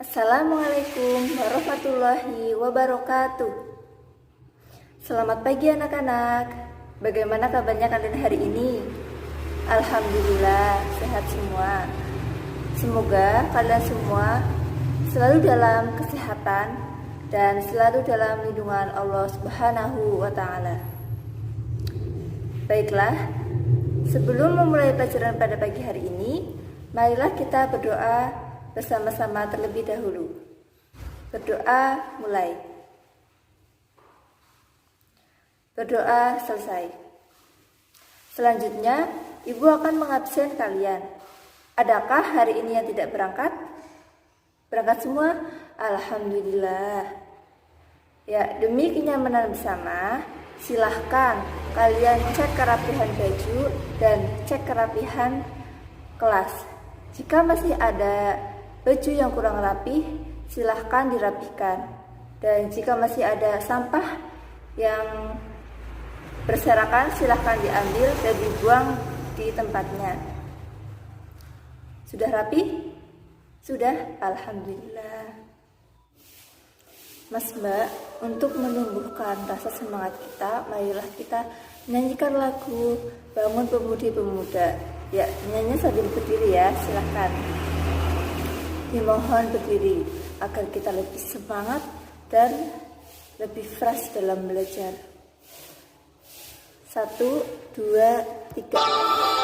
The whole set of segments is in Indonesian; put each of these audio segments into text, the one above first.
Assalamualaikum warahmatullahi wabarakatuh. Selamat pagi anak-anak. Bagaimana kabarnya kalian hari ini? Alhamdulillah sehat semua. Semoga kalian semua selalu dalam kesehatan dan selalu dalam lindungan Allah Subhanahu wa taala. Baiklah, sebelum memulai pelajaran pada pagi hari ini, marilah kita berdoa bersama-sama terlebih dahulu. Berdoa mulai. Berdoa selesai. Selanjutnya, Ibu akan mengabsen kalian. Adakah hari ini yang tidak berangkat? Berangkat semua? Alhamdulillah. Ya, demi kenyamanan bersama, silahkan kalian cek kerapihan baju dan cek kerapihan kelas. Jika masih ada baju yang kurang rapi, silahkan dirapikan. Dan jika masih ada sampah yang berserakan, silahkan diambil dan dibuang di tempatnya. Sudah rapi? Sudah? Alhamdulillah. Mas Mbak, untuk menumbuhkan rasa semangat kita, marilah kita menyanyikan lagu Bangun Pemudi Pemuda. Ya, nyanyi sambil berdiri ya, silahkan. Dimohon berdiri agar kita lebih semangat dan lebih fresh dalam belajar. 1, 2, 3.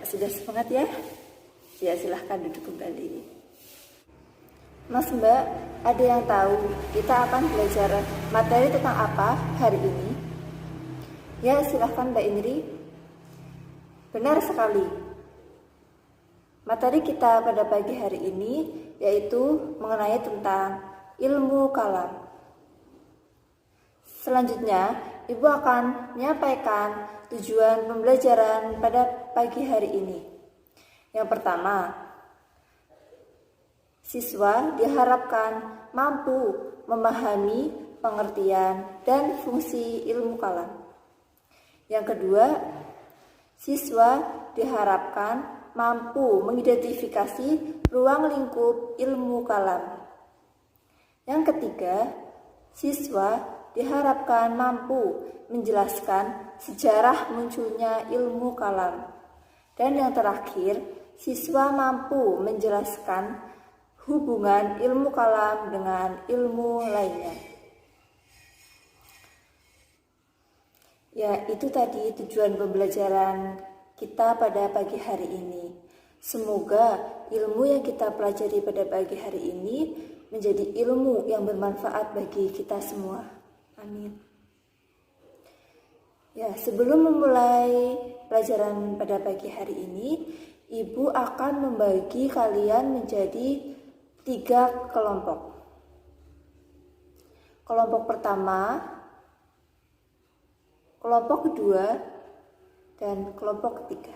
Sudah semangat ya? Ya, silahkan duduk kembali. Mas Mbak, ada yang tahu kita akan belajar materi tentang apa hari ini? Ya, silahkan Mbak Indri. Benar sekali. Materi kita pada pagi hari ini yaitu mengenai tentang ilmu kalam. Selanjutnya, Ibu akan menyampaikan tujuan pembelajaran pada pagi hari ini. Yang pertama, siswa diharapkan mampu memahami pengertian dan fungsi ilmu kalam. Yang kedua, siswa diharapkan mampu mengidentifikasi ruang lingkup ilmu kalam. Yang ketiga, siswa diharapkan mampu menjelaskan sejarah munculnya ilmu kalam. Dan yang terakhir, siswa mampu menjelaskan hubungan ilmu kalam dengan ilmu lainnya. Ya, itu tadi tujuan pembelajaran kita pada pagi hari ini. Semoga ilmu yang kita pelajari pada pagi hari ini menjadi ilmu yang bermanfaat bagi kita semua. Amin. Ya, sebelum memulai pelajaran pada pagi hari ini, Ibu akan membagi kalian menjadi 3 kelompok. Kelompok pertama, kelompok kedua, dan kelompok ketiga.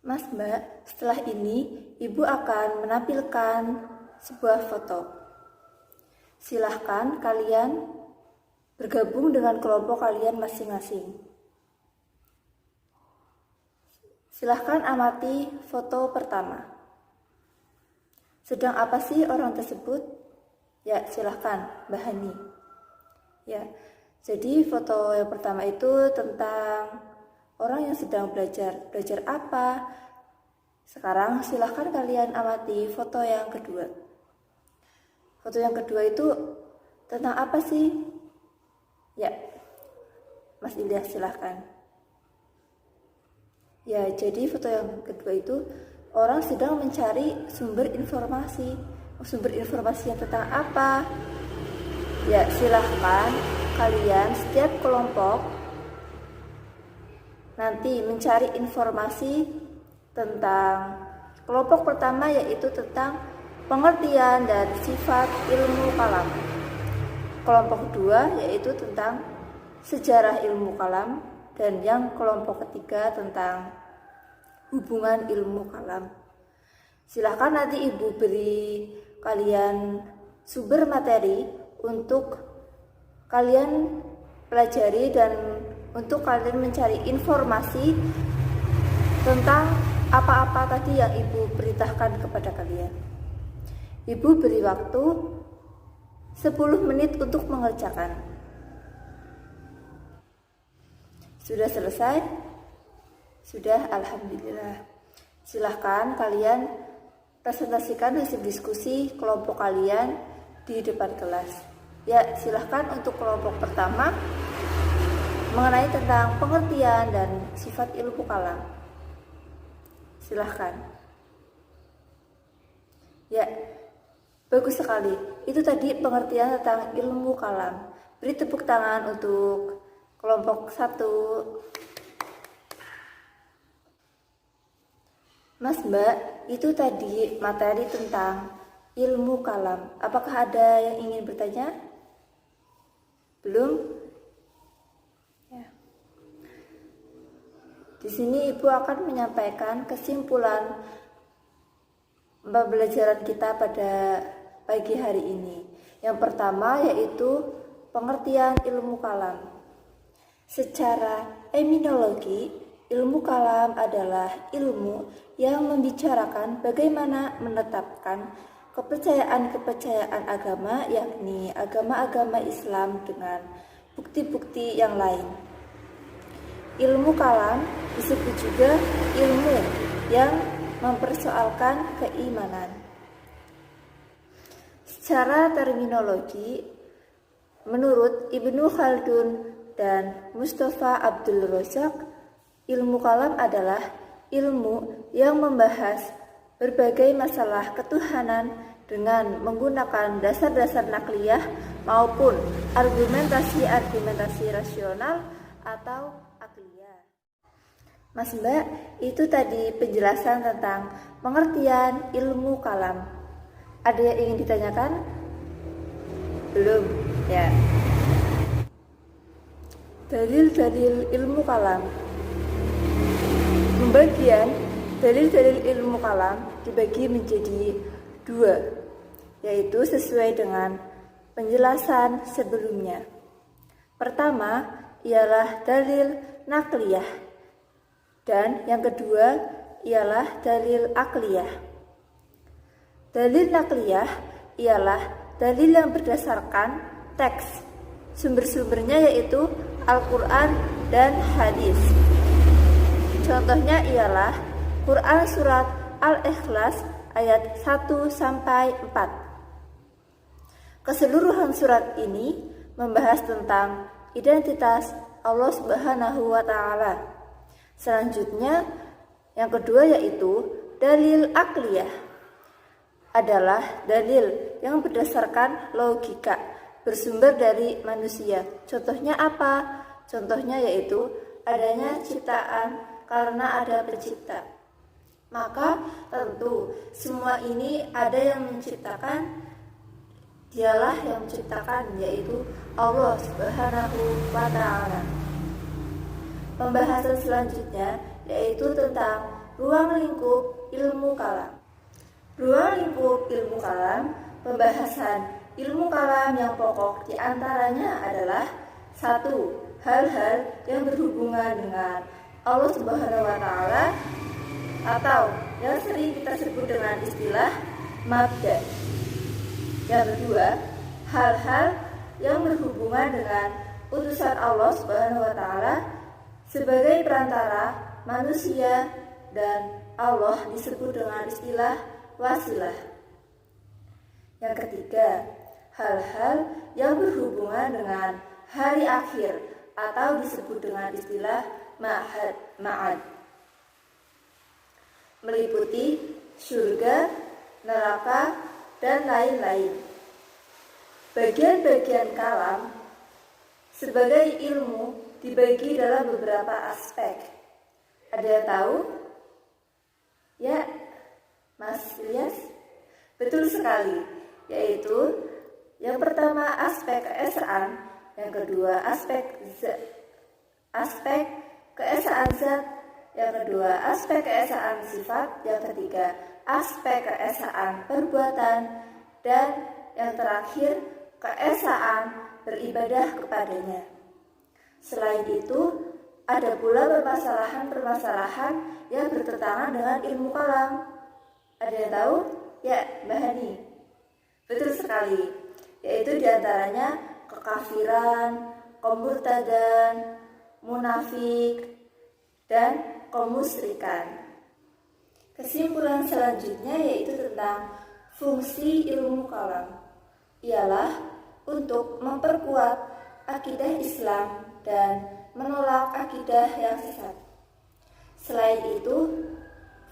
Mas Mbak, setelah ini Ibu akan menampilkan sebuah foto. Silahkan kalian bergabung dengan kelompok kalian masing-masing. Silahkan amati foto pertama. Sedang apa sih orang tersebut? Ya, silahkan Mbak Hani. Ya, jadi foto yang pertama itu tentang orang yang sedang belajar. Belajar apa? Sekarang silahkan kalian amati foto yang kedua. Foto yang kedua itu tentang apa sih? Ya, Mas Ilyas silahkan. Ya, jadi foto yang kedua itu orang sedang mencari sumber informasi. sumber informasinya tentang apa? Ya, silahkan kalian setiap kelompok nanti mencari informasi tentang kelompok pertama, yaitu tentang pengertian dan sifat ilmu kalam. Kelompok kedua yaitu tentang sejarah ilmu kalam, dan yang kelompok ketiga tentang hubungan ilmu kalam. Silahkan nanti ibu beri kalian sumber materi untuk kalian pelajari dan untuk kalian mencari informasi tentang apa-apa tadi yang ibu perintahkan kepada kalian. Ibu beri waktu 10 menit untuk mengerjakan. Sudah selesai? Sudah, alhamdulillah. Silahkan kalian presentasikan hasil diskusi kelompok kalian di depan kelas. Ya, silahkan untuk kelompok pertama mengenai tentang pengertian dan sifat ilmu kalam. Silahkan. Ya, bagus sekali. Itu tadi pengertian tentang ilmu kalam. Beri tepuk tangan untuk kelompok 1. Mas Mbak, itu tadi materi tentang ilmu kalam. Apakah ada yang ingin bertanya? Belum? Ya. Di sini Ibu akan menyampaikan kesimpulan pembelajaran kita pada pagi hari ini. Yang pertama yaitu pengertian ilmu kalam. Secara eminologi, ilmu kalam adalah ilmu yang membicarakan bagaimana menetapkan kepercayaan-kepercayaan agama, yakni agama-agama Islam dengan bukti-bukti yang lain. Ilmu kalam disebut juga ilmu yang mempersoalkan keimanan. Secara terminologi, menurut Ibnu Khaldun dan Mustafa Abdul Razak, ilmu kalam adalah ilmu yang membahas berbagai masalah ketuhanan dengan menggunakan dasar-dasar nakliyah maupun argumentasi-argumentasi rasional atau akliyah. Mas Mbak, itu tadi penjelasan tentang pengertian ilmu kalam. Ada yang ingin ditanyakan? Belum? Ya. Dalil-dalil ilmu kalam. Pembagian dalil-dalil ilmu kalam dibagi menjadi 2, yaitu sesuai dengan penjelasan sebelumnya. Pertama ialah dalil nakliyah, dan yang kedua ialah dalil akliyah. Dalil nakliyah ialah dalil yang berdasarkan teks. Sumber-sumbernya yaitu Al-Quran dan hadis. Contohnya ialah Quran surat Al-Ikhlas ayat 1-4. Keseluruhan surat ini membahas tentang identitas Allah Subhanahu wa Ta'ala. Selanjutnya, yang kedua yaitu dalil akliyah, adalah dalil yang berdasarkan logika, bersumber dari manusia. Contohnya apa? Contohnya yaitu adanya ciptaan karena ada pencipta. Maka tentu semua ini ada yang menciptakan, dialah yang menciptakan, yaitu Allah Subhanahu wa Ta'ala. Pembahasan selanjutnya yaitu tentang ruang lingkup ilmu kalam. Ruang lingkup ilmu kalam, pembahasan ilmu kalam yang pokok diantaranya adalah 1. Hal-hal yang berhubungan dengan Allah Subhanahu wa Ta'ala, atau yang sering kita sebut dengan istilah mabda. Yang kedua, hal-hal yang berhubungan dengan utusan Allah Subhanahu wa Ta'ala sebagai perantara manusia dan Allah, disebut dengan istilah wasilah. Yang ketiga, hal-hal yang berhubungan dengan hari akhir atau disebut dengan istilah ma'ad, meliputi surga, neraka, dan lain-lain. Bagian-bagian kalam sebagai ilmu dibagi dalam beberapa aspek. Ada yang tahu? Ya, Mas Ilyas? Betul sekali, yaitu yang pertama aspek keesaan, yang kedua aspek keesaan zat, yang kedua aspek keesaan sifat, yang ketiga aspek keesaan perbuatan, dan yang terakhir keesaan beribadah kepadanya. Selain itu, ada pula permasalahan-permasalahan yang bertentangan dengan ilmu kalam. Ada yang tahu? Ya, Mbak Hani. Betul sekali, yaitu diantaranya kekafiran, kemurtadan, munafik, dan kemusyrikan. Kesimpulan selanjutnya yaitu tentang fungsi ilmu kalam, ialah untuk memperkuat akidah Islam dan menolak akidah yang sesat. Selain itu,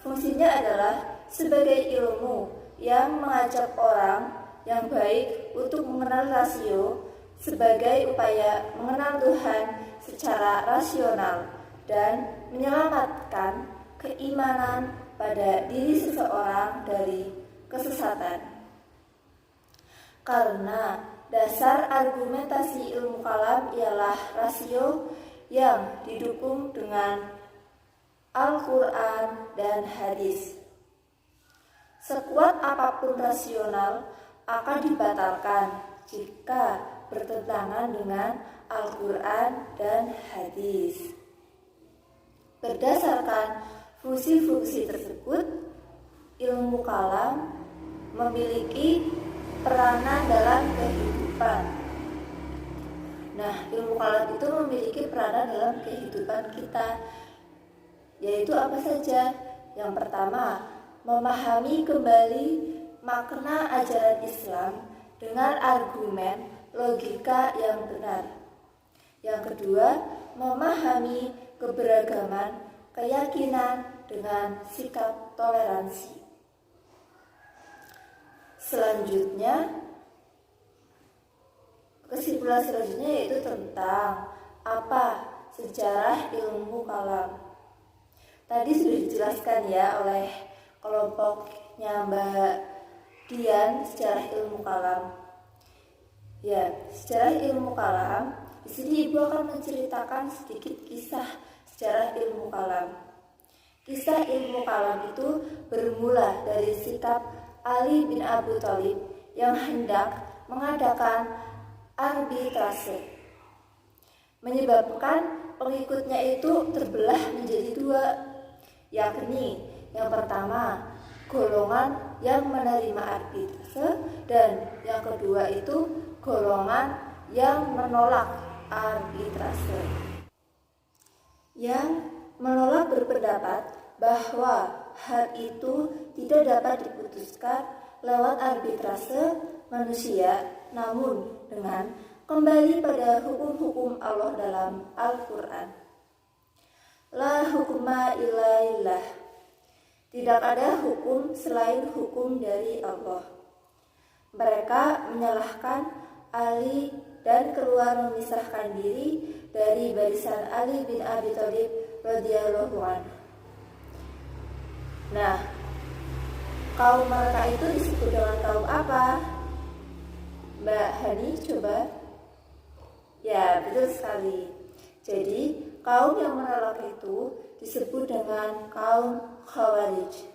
fungsinya adalah sebagai ilmu yang mengajak orang yang baik untuk mengenal rasio sebagai upaya mengenal Tuhan secara rasional dan menyelamatkan keimanan pada diri seseorang dari kesesatan. Karena dasar argumentasi ilmu kalam ialah rasio yang didukung dengan Al-Quran dan hadis. Sekuat apapun rasional akan dibatalkan jika bertentangan dengan Al-Quran dan hadis. Berdasarkan fungsi-fungsi tersebut, ilmu kalam memiliki peranan dalam kehidupan. Nah, ilmu kalam itu memiliki peranan dalam kehidupan kita, yaitu apa saja? Yang pertama, memahami kembali makna ajaran Islam dengan argumen logika yang benar. Yang kedua, memahami keberagaman keyakinan dengan sikap toleransi. Kesimpulan selanjutnya yaitu tentang apa sejarah ilmu kalam. Tadi sudah dijelaskan ya oleh kelompoknya Mbak Dian sejarah ilmu kalam. Ya, sejarah ilmu kalam. Di sini Ibu akan menceritakan sedikit kisah sejarah ilmu kalam. Kisah ilmu kalam itu bermula dari sikap Ali bin Abi Thalib yang hendak mengadakan arbitrase, menyebabkan pengikutnya itu terbelah menjadi dua, yakni yang pertama golongan yang menerima arbitrase dan yang kedua itu golongan yang menolak arbitrase. Yang menolak berpendapat bahwa hal itu tidak dapat diputuskan lewat arbitrase manusia, namun dengan kembali pada hukum-hukum Allah dalam Al-Quran. La hukma illa lillah. Tidak ada hukum selain hukum dari Allah. Mereka menyalahkan Ali dan keluar memisahkan diri dari barisan Ali bin Abi Thalib radhiyallahu anhu. Nah, kaum mereka itu disebut dengan kaum apa? Mbak Hani coba. Ya, betul sekali. Jadi, kaum yang menolak itu disebut dengan kaum Khawarij.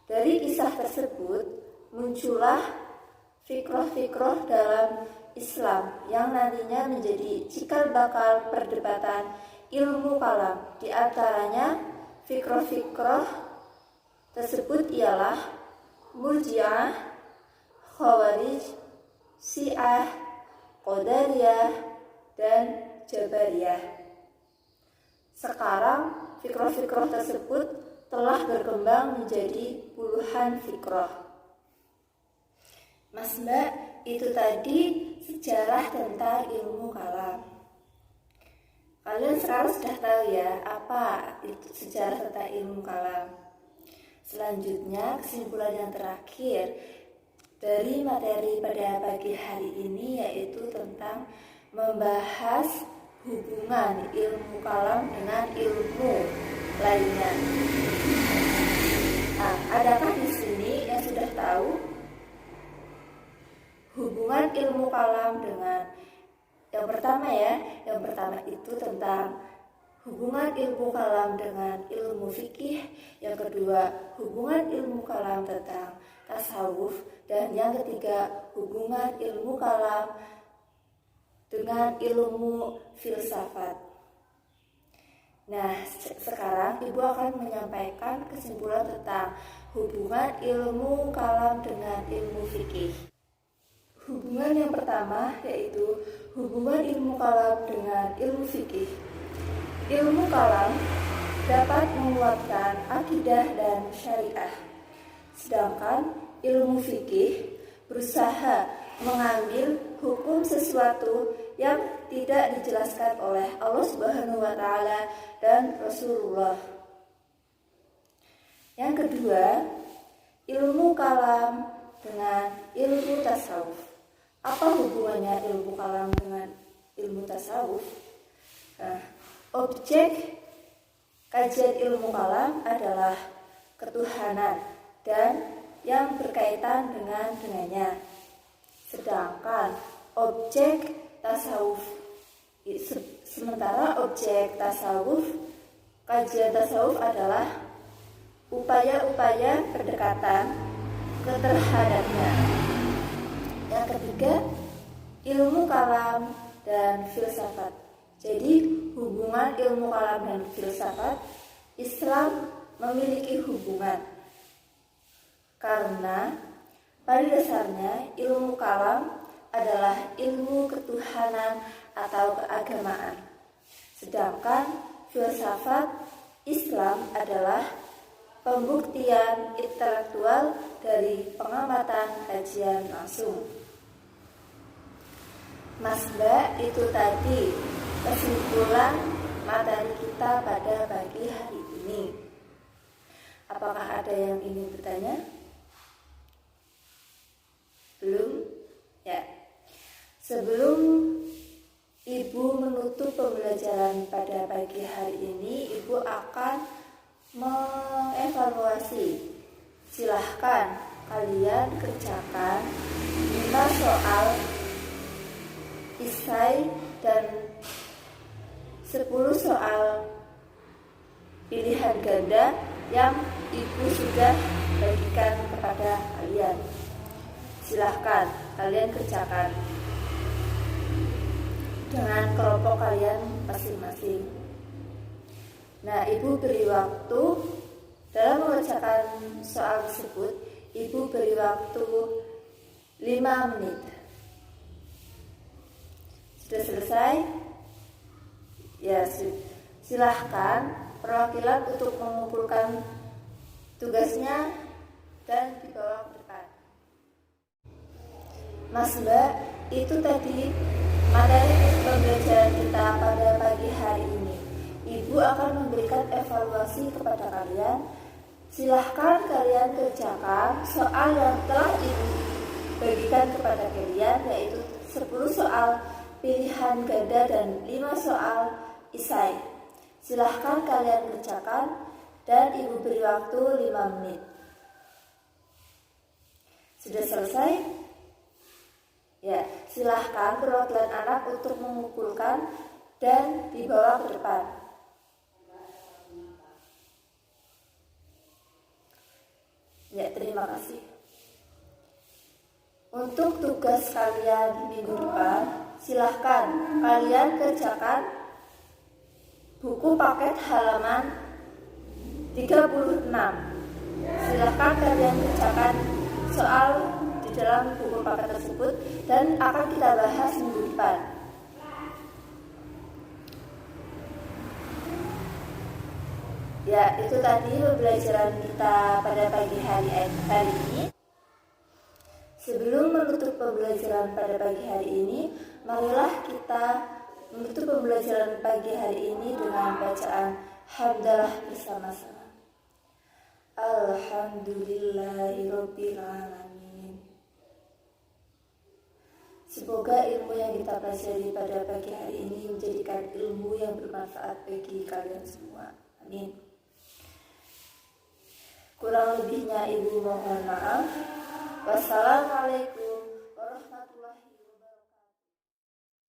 Dari kisah tersebut muncullah fikroh-fikroh dalam Islam yang nantinya menjadi cikal bakal perdebatan ilmu kalam. Di antaranya fikroh-fikroh tersebut ialah Murji'ah, Khawarij, Syiah, Qadariyah, dan Jabariyah. Sekarang fikroh-fikroh tersebut telah berkembang menjadi puluhan fikroh. Mas Mbak, itu tadi sejarah tentang ilmu kalam. Kalian sekarang sudah tahu ya apa itu sejarah tentang ilmu kalam. Selanjutnya, kesimpulan yang terakhir dari materi pada pagi hari ini yaitu tentang membahas hubungan ilmu kalam dengan ilmu lainnya. Nah, adakah di sini yang sudah tahu hubungan ilmu kalam dengan yang pertama ya? Yang pertama itu tentang hubungan ilmu kalam dengan ilmu fikih, yang kedua hubungan ilmu kalam tentang tasawuf, dan yang ketiga hubungan ilmu kalam dengan ilmu filsafat. Nah, sekarang Ibu akan menyampaikan kesimpulan tentang hubungan ilmu kalam dengan ilmu fikih. Hubungan yang pertama yaitu hubungan ilmu kalam dengan ilmu fikih. Ilmu kalam dapat menguatkan akidah dan syariah, sedangkan ilmu fikih berusaha mengambil hukum sesuatu yang tidak dijelaskan oleh Allah Subhanahu wa Ta'ala dan Rasulullah. Yang kedua, ilmu kalam dengan ilmu tasawuf. Apa hubungannya ilmu kalam dengan ilmu tasawuf? Nah, objek kajian ilmu kalam adalah ketuhanan dan yang berkaitan dengannya. Sedangkan objek tasawuf, sementara objek tasawuf, kajian tasawuf adalah upaya-upaya pendekatan terhadapnya. Yang ketiga, ilmu kalam dan filsafat. Jadi hubungan ilmu kalam dan filsafat, Islam memiliki hubungan karena pada dasarnya ilmu kalam adalah ilmu ketuhanan atau keagamaan, sedangkan filsafat Islam adalah pembuktian intelektual dari pengamatan kajian langsung. Mas Mbak, itu tadi kesimpulan materi kita pada pagi hari ini. Apakah ada yang ingin bertanya? Belum? Ya. Sebelum Ibu menutup pembelajaran pada pagi hari ini, Ibu akan mengevaluasi. Silahkan kalian kerjakan 5 soal isai dan 10 soal pilihan ganda yang Ibu sudah bagikan kepada kalian. Silahkan kalian kerjakan dengan kelompok kalian masing-masing. Nah, Ibu beri waktu dalam mengerjakan soal tersebut. Ibu beri waktu 5 menit. Sudah selesai? Ya, silahkan perwakilan untuk mengumpulkan tugasnya dan dibawa ke depan. Mas Mbak, itu tadi materi pembelajaran kita pada pagi hari ini. Ibu akan memberikan evaluasi kepada kalian. Silahkan kalian kerjakan soal yang telah Ibu bagikan kepada kalian, yaitu 10 soal pilihan ganda dan 5 soal isai. Silahkan kalian kerjakan dan Ibu beri waktu 5 menit. Sudah selesai? Ya, silahkan perwakilan anak untuk mengumpulkan dan dibawa ke depan. Ya, terima kasih. Untuk tugas kalian minggu depan, silahkan kalian kerjakan buku paket halaman 36. Silahkan kalian kerjakan soal di dalam buku paket tersebut dan akan kita bahas minggu depan. Ya, itu tadi pembelajaran kita pada pagi hari ini. Sebelum menutup pembelajaran pada pagi hari ini, marilah kita menutup pembelajaran pagi hari ini dengan bacaan hamdalah bersama-sama. Alhamdulillahirabbil alamin. Semoga ilmu yang kita pelajari pada pagi hari ini menjadikan ilmu yang bermanfaat bagi kalian semua. Amin. Kurang lebihnya ibu mohon maaf. Wassalamualaikum